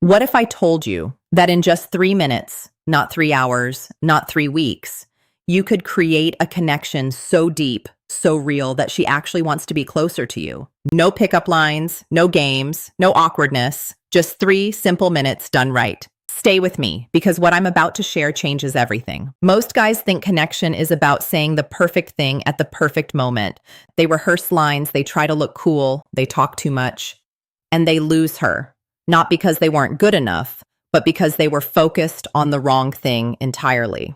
What if I told you that in just 3 minutes, not 3 hours, not 3 weeks, you could create a connection so deep, so real that she actually wants to be closer to you? No pickup lines, no games, no awkwardness, just 3 simple minutes done right. Stay with me, because what I'm about to share changes everything. Most guys think connection is about saying the perfect thing at the perfect moment. They rehearse lines, they try to look cool, they talk too much, and they lose her. Not because they weren't good enough, but because they were focused on the wrong thing entirely.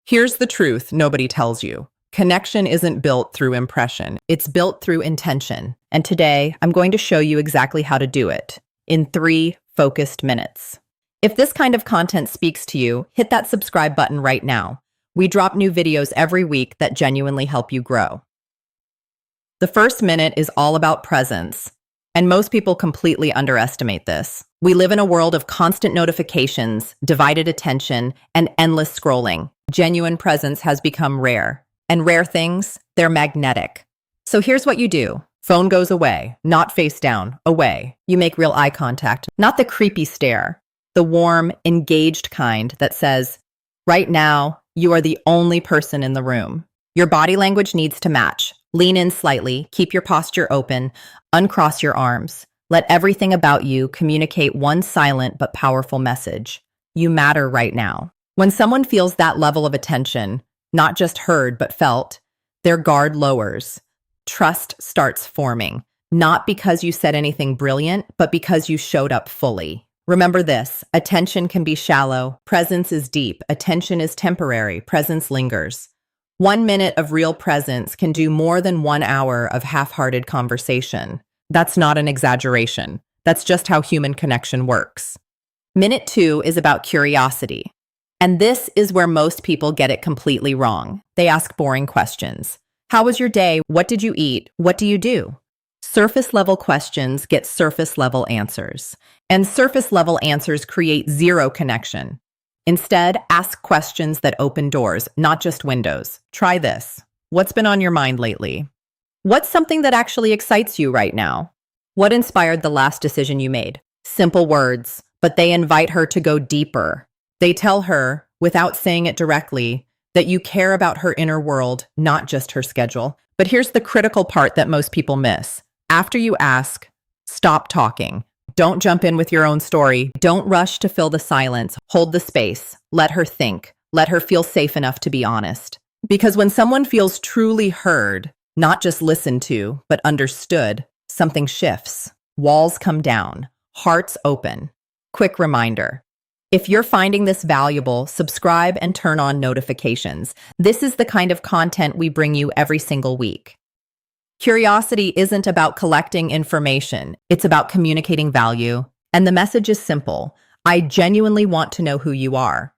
Here's the truth nobody tells you. Connection isn't built through impression. It's built through intention. And today, I'm going to show you exactly how to do it in 3 focused minutes. If this kind of content speaks to you, hit that subscribe button right now. We drop new videos every week that genuinely help you grow. The first minute is all about presence. And most people completely underestimate this. We live in a world of constant notifications, divided attention, and endless scrolling. Genuine presence has become rare. And rare things, they're magnetic. So here's what you do. Phone goes away, not face down, away. You make real eye contact, not the creepy stare, the warm, engaged kind that says, right now, you are the only person in the room. Your body language needs to match. Lean in slightly, keep your posture open, uncross your arms. Let everything about you communicate one silent but powerful message. You matter right now. When someone feels that level of attention, not just heard but felt, their guard lowers. Trust starts forming, not because you said anything brilliant, but because you showed up fully. Remember this, attention can be shallow, presence is deep, attention is temporary, presence lingers. 1 minute of real presence can do more than 1 hour of half-hearted conversation. That's not an exaggeration. That's just how human connection works. Minute 2 is about curiosity. And this is where most people get it completely wrong. They ask boring questions. How was your day? What did you eat? What do you do? Surface-level questions get surface-level answers. And surface-level answers create zero connection. Instead, ask questions that open doors, not just windows. Try this. What's been on your mind lately? What's something that actually excites you right now? What inspired the last decision you made? Simple words, but they invite her to go deeper. They tell her, without saying it directly, that you care about her inner world, not just her schedule. But here's the critical part that most people miss. After you ask, stop talking. Don't jump in with your own story. Don't rush to fill the silence. Hold the space. Let her think. Let her feel safe enough to be honest. Because when someone feels truly heard, not just listened to, but understood, something shifts. Walls come down. Hearts open. Quick reminder. If you're finding this valuable, subscribe and turn on notifications. This is the kind of content we bring you every single week. Curiosity isn't about collecting information. It's about communicating value. And the message is simple. I genuinely want to know who you are.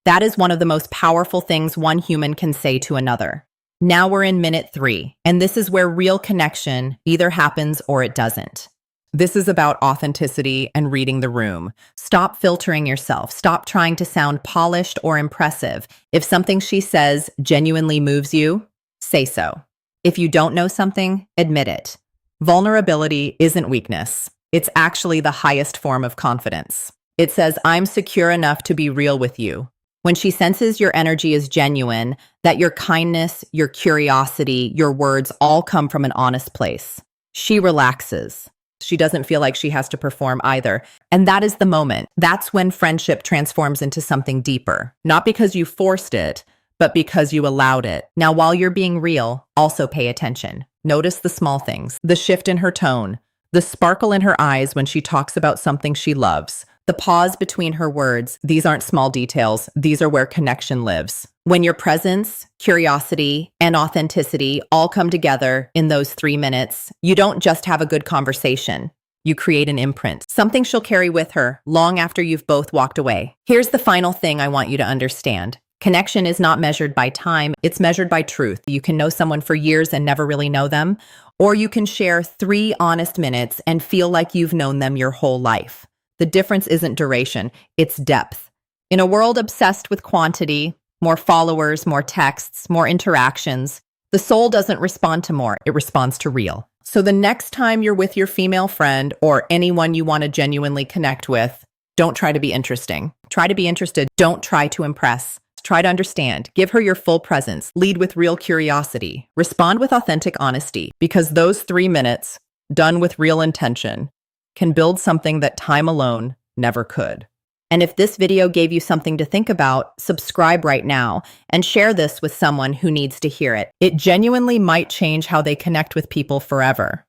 That is one of the most powerful things one human can say to another. Now we're in minute 3, and this is where real connection either happens or it doesn't. This is about authenticity and reading the room. Stop filtering yourself. Stop trying to sound polished or impressive. If something she says genuinely moves you, say so. If you don't know something, admit it. Vulnerability isn't weakness. It's actually the highest form of confidence. It says, I'm secure enough to be real with you. When she senses your energy is genuine, that your kindness, your curiosity, your words all come from an honest place, she relaxes. She doesn't feel like she has to perform either. And that is the moment. That's when friendship transforms into something deeper. Not because you forced it, but because you allowed it. Now, while you're being real, also pay attention. Notice the small things, the shift in her tone, the sparkle in her eyes when she talks about something she loves, the pause between her words. These aren't small details. These are where connection lives. When your presence, curiosity, and authenticity all come together in those 3 minutes, you don't just have a good conversation. You create an imprint, something she'll carry with her long after you've both walked away. Here's the final thing I want you to understand. Connection is not measured by time, it's measured by truth. You can know someone for years and never really know them, or you can share 3 honest minutes and feel like you've known them your whole life. The difference isn't duration, it's depth. In a world obsessed with quantity, more followers, more texts, more interactions, the soul doesn't respond to more, it responds to real. So the next time you're with your female friend or anyone you want to genuinely connect with, don't try to be interesting. Try to be interested. Don't try to impress. Try to understand. Give her your full presence. Lead with real curiosity. Respond with authentic honesty, because those 3 minutes, done with real intention, can build something that time alone never could. And if this video gave you something to think about, subscribe right now and share this with someone who needs to hear it. It genuinely might change how they connect with people forever.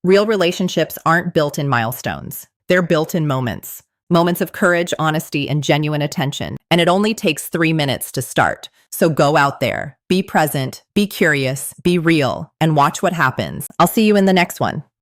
Real relationships aren't built in milestones. They're built in moments. Moments of courage, honesty, and genuine attention. And it only takes 3 minutes to start. So go out there, be present, be curious, be real, and watch what happens. I'll see you in the next one.